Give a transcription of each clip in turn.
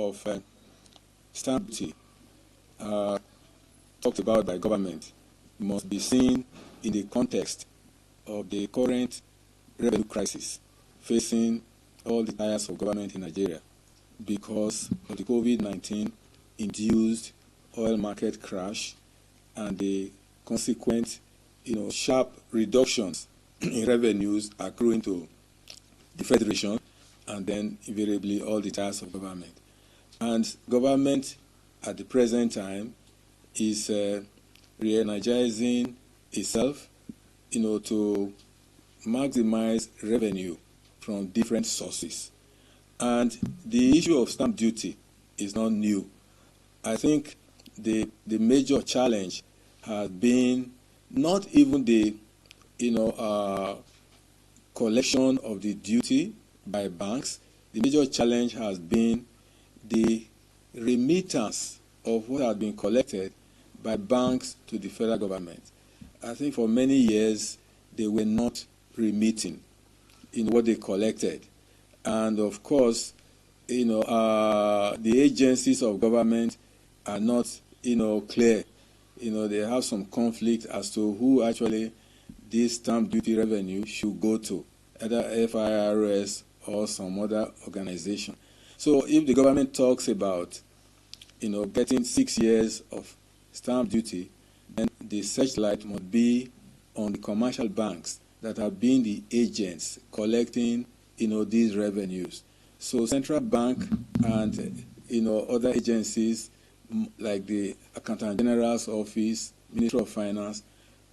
of stamp duty talked about by government must be seen in the context of the current revenue crisis facing all the tiers of government in Nigeria because of the COVID-19 induced oil market crash and the consequent, sharp reductions in revenues accruing to the Federation and then invariably all the tiers of government. And government at the present time is re-energizing itself, to maximize revenue from different sources. And the issue of stamp duty is not new. I think the major challenge has been not even the collection of the duty by banks. The major challenge has been the remittance of what has been collected by banks to the federal government. I think for many years they were not remitting in what they collected. And of course, the agencies of government are not, clear. They have some conflict as to who actually this stamp duty revenue should go to, either FIRS or some other organization. So if the government talks about, getting 6 years of stamp duty, then the searchlight must be on the commercial banks that have been the agents collecting, these revenues. So central bank and, other agencies like the Accountant General's Office, Ministry of Finance,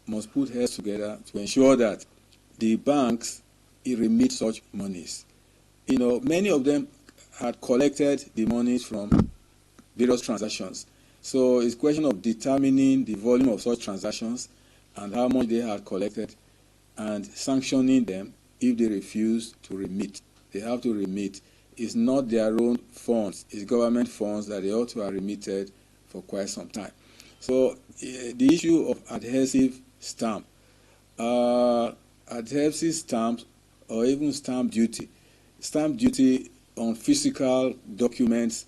must put heads together to ensure that the banks remit such monies. Many of them had collected the monies from various transactions. So it's a question of determining the volume of such transactions and how much they had collected and sanctioning them if they refuse to remit. They have to remit. It's not their own funds. It's government funds that they ought to have remitted for quite some time. So the issue of adhesive stamp, adhesive stamps or even stamp duty on physical documents,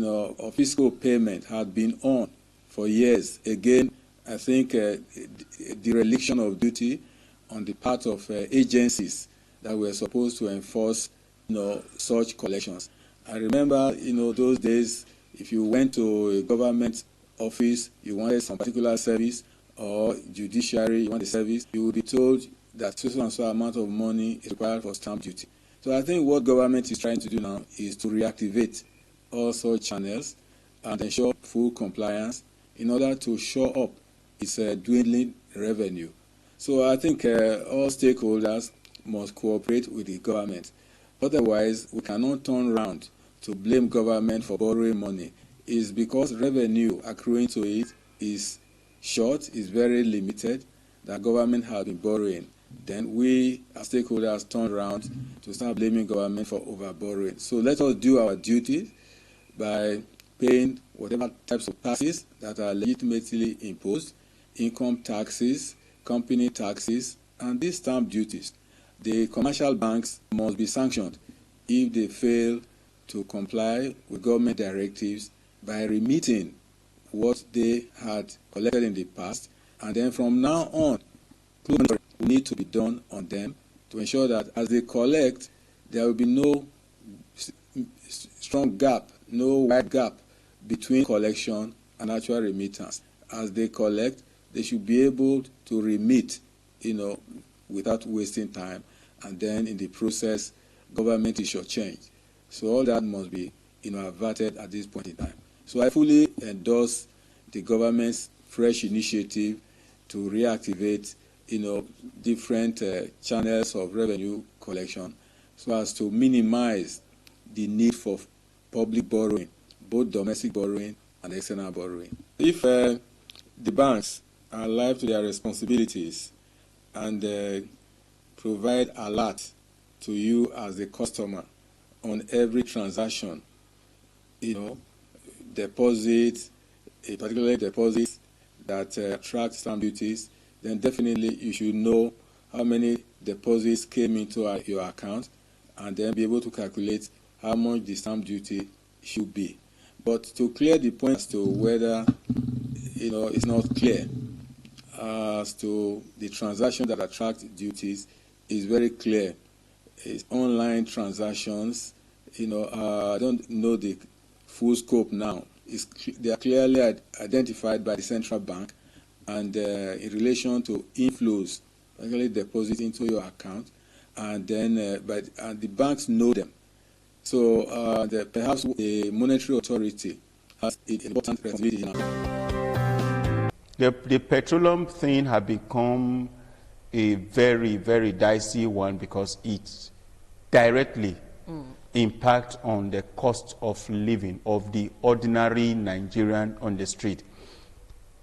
or physical payment had been on for years. Again, I think dereliction of duty on the part of agencies that were supposed to enforce, such collections. I remember, those days, if you went to a government office, you wanted some particular service, or judiciary, you want a service, you would be told that so and so amount of money is required for stamp duty. So I think what government is trying to do now is to reactivate all such channels and ensure full compliance in order to shore up its dwindling revenue. So I think all stakeholders must cooperate with the government. Otherwise, we cannot turn around to blame government for borrowing money. It's because revenue accruing to it is short, is very limited, that government has been borrowing. Then we, as stakeholders, turn around to start blaming government for over-borrowing. So let us do our duty by paying whatever types of taxes that are legitimately imposed, income taxes, company taxes, and these stamp duties. The commercial banks must be sanctioned if they fail to comply with government directives by remitting what they had collected in the past, and then from now on, will need to be done on them to ensure that as they collect, there will be no strong gap, no wide gap between collection and actual remittance. As they collect, they should be able to remit, without wasting time, and then in the process, government is shortchanged. So all that must be, averted at this point in time. So I fully endorse the government's fresh initiative to reactivate, different channels of revenue collection so as to minimize the need for public borrowing, both domestic borrowing and external borrowing. If the banks are alive to their responsibilities and provide alert to you as a customer on every transaction, deposit, particularly deposits that attract stamp duties, then definitely you should know how many deposits came into your account and then be able to calculate how much the stamp duty should be. But to clear the point as to whether it's not clear as to the transaction that attract duties is very clear. It's online transactions. I don't know the full scope now. They are clearly identified by the central bank, and in relation to inflows, actually deposit into your account, and then and the banks know them. So perhaps the monetary authority has an important responsibility now. The petroleum thing has become a very, very dicey one because it directly impacts on the cost of living of the ordinary Nigerian on the street.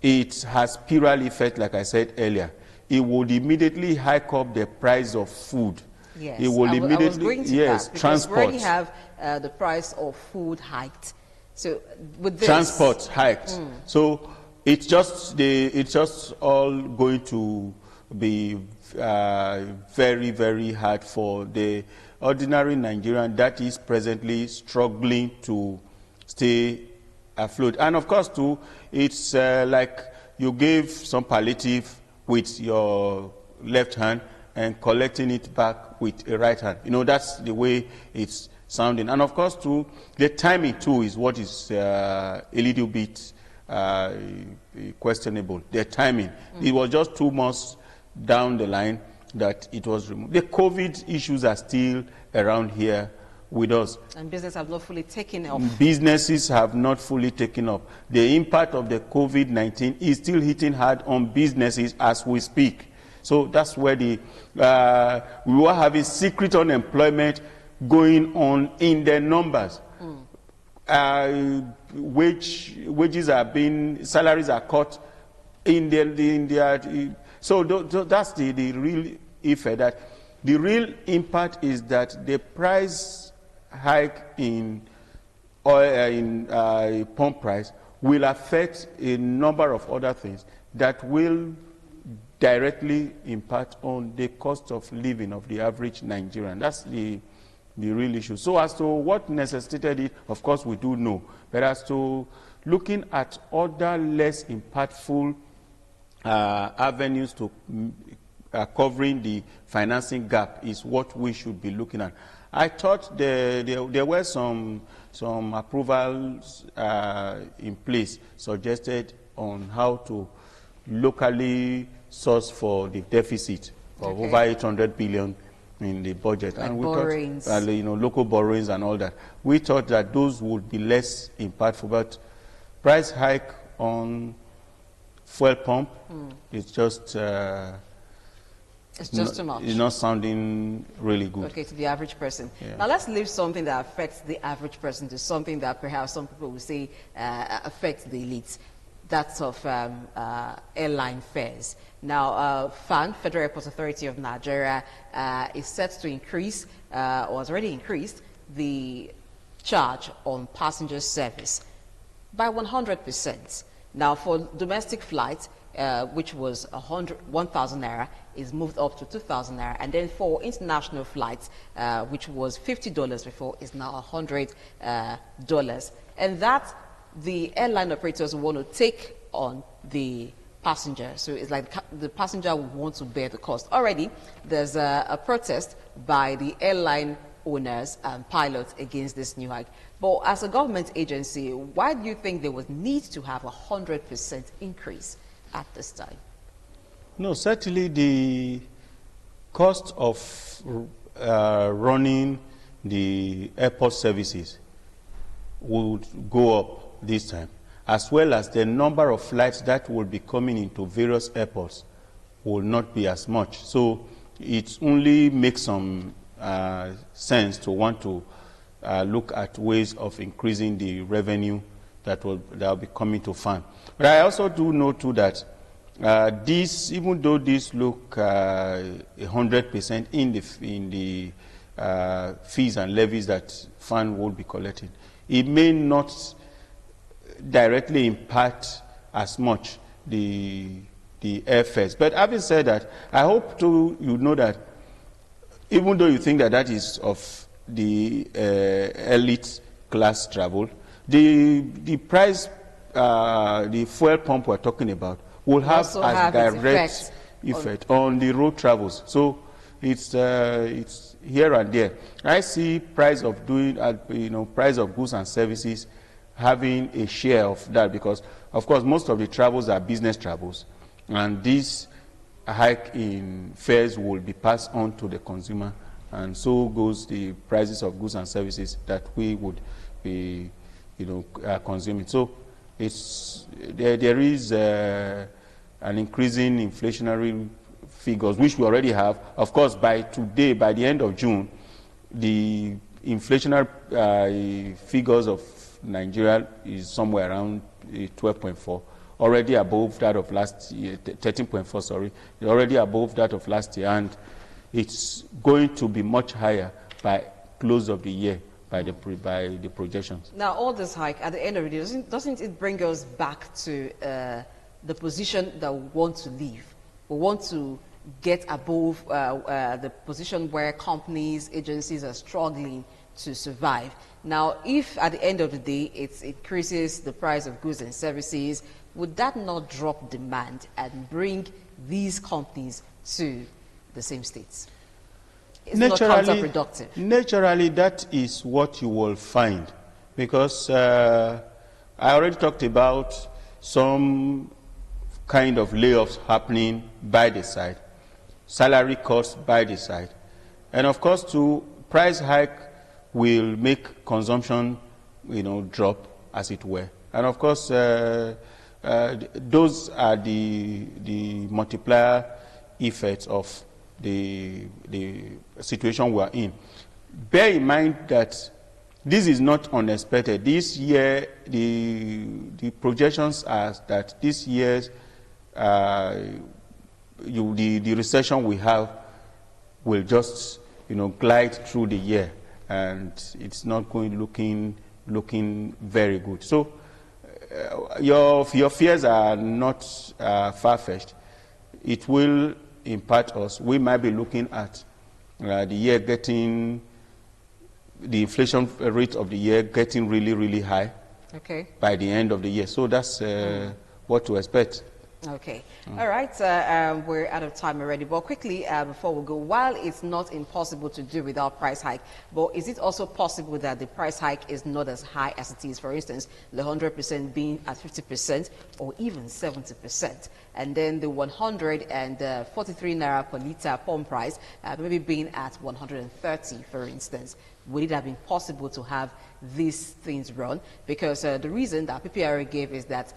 It has spiral effect, like I said earlier. It would immediately hike up the price of food. Yes, it will immediately, I was going to yes, that, transport. We already have the price of food hiked. So with this, transport hiked. So it's just all going to be very, very hard for the ordinary Nigerian that is presently struggling to stay afloat. And of course, too, it's like you gave some palliative with your left hand and collecting it back with a right hand. That's the way it's sounding. And of course, too, the timing, too, is what is a little bit questionable. The timing. It was just 2 months down the line that it was removed. The COVID issues are still around here with us. And business have not fully taken off. Businesses have not fully taken up. The impact of the COVID-19 is still hitting hard on businesses as we speak. So that's where we were having secret unemployment going on in the numbers. Wages are salaries are cut in their so that's the real effect. That the real impact is that the price hike in oil, pump price will affect a number of other things that will directly impact on the cost of living of the average Nigerian. That's the real issue. So as to what necessitated it, of course we do know. But as to looking at other less impactful avenues to covering the financing gap is what we should be looking at. I thought there were some approvals in place suggested on how to locally source for the deficit of over 800 billion in the budget. Like and we borrowings. thought, local borrowings and all that. We thought that those would be less impactful, but price hike on fuel pump is just it's just too much. It's not sounding really good. Okay, to the average person. Yeah. Now let's leave something that affects the average person to something that perhaps some people will say affects the elites. That's of airline fares. Now, FAN, Federal Airports Authority of Nigeria, is set to increase, or has already increased, the charge on passenger service by 100%. Now, for domestic flights, which was 1,000 naira, is moved up to 2,000 naira, and then for international flights, which was $50 before, is now $100, and that the airline operators want to take on the passenger. So it's like the passenger will want to bear the cost. Already, there's a protest by the airline owners and pilots against this new hike. But as a government agency, why do you think there was need to have 100% increase at this time? No, certainly the cost of running the airport services would go up this time, as well as the number of flights that will be coming into various airports will not be as much. So it only makes some sense to want to look at ways of increasing the revenue that will be coming to FAN. But I also do know too that even though this look 100% in the fees and levies that FAN will be collecting, it may not directly impact as much the airfares. But having said that, I hope you know that even though you think that is of the elite class travel. The price, the fuel pump we're talking about, will have as direct effect on the road travels. So it's here and there. I see price of doing, price of goods and services having a share of that, because of course most of the travels are business travels, and this hike in fares will be passed on to the consumer, and so goes the prices of goods and services that we would be consuming. So there is an increasing inflationary figures, which we already have. Of course, by today, by the end of June, the inflationary figures of Nigeria is somewhere around 12.4, already above that of last year, 13.4, sorry, already above that of last year, and it's going to be much higher by close of the year by the projections. Now, all this hike, at the end of the day, doesn't it bring us back to the position that we want to leave? We want to get above the position where companies, agencies are struggling to survive. Now, if at the end of the day it increases the price of goods and services, would that not drop demand and bring these companies to the same states? It's not counterproductive. Naturally, that is what you will find, because I already talked about some kind of layoffs happening by the side, salary cuts by the side, and of course, price hike will make consumption, drop, as it were. And of course, those are the multiplier effects of the situation we are in. Bear in mind that this is not unexpected. This year, the projections are that this year's the recession we have will just glide through the year, and it's not going looking very good. So your fears are not far-fetched. It will impact us. We might be looking at the year getting, the inflation rate of the year getting really, really high by the end of the year. So that's what to expect. Okay. All right. We're out of time already. But quickly, before we go, while it's not impossible to do without price hike, but is it also possible that the price hike is not as high as it is? For instance, the 100% being at 50% or even 70%, and then the 143 naira per liter pump price maybe being at 130, for instance. Would it have been possible to have these things run? Because the reason that PPRA gave is that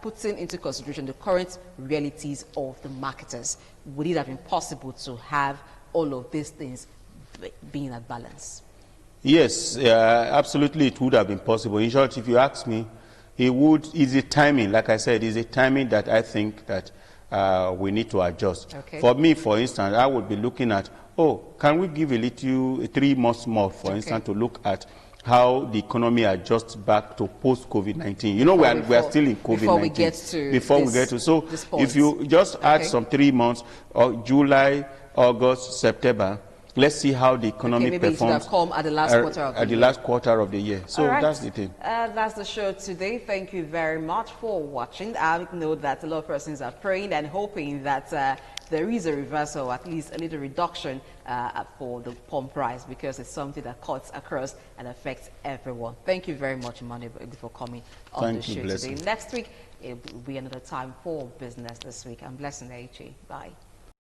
putting into consideration the current realities of the marketers, would it have been possible to have all of these things being at balance? Yes, absolutely it would have been possible. In short, if you ask me, it's a timing, like I said, it's a timing that I think that we need to adjust. Okay. For me, for instance, I would be looking at, can we give a little 3 months more, for instance, to look at how the economy adjusts back to post-COVID-19. We are still in COVID-19. Before we get to so if you just add some 3 months, or July, August, September, let's see how the economy performs at the last quarter of the year. last quarter of the year. So that's the thing. That's the show today. Thank you very much for watching. I know that a lot of persons are praying and hoping that there is a reversal, at least a little reduction for the pump price, because it's something that cuts across and affects everyone. Thank you very much, Emmanuel, for coming on the show today. Next week, it will be another time for business this week. I'm Blessing Aichi. Bye.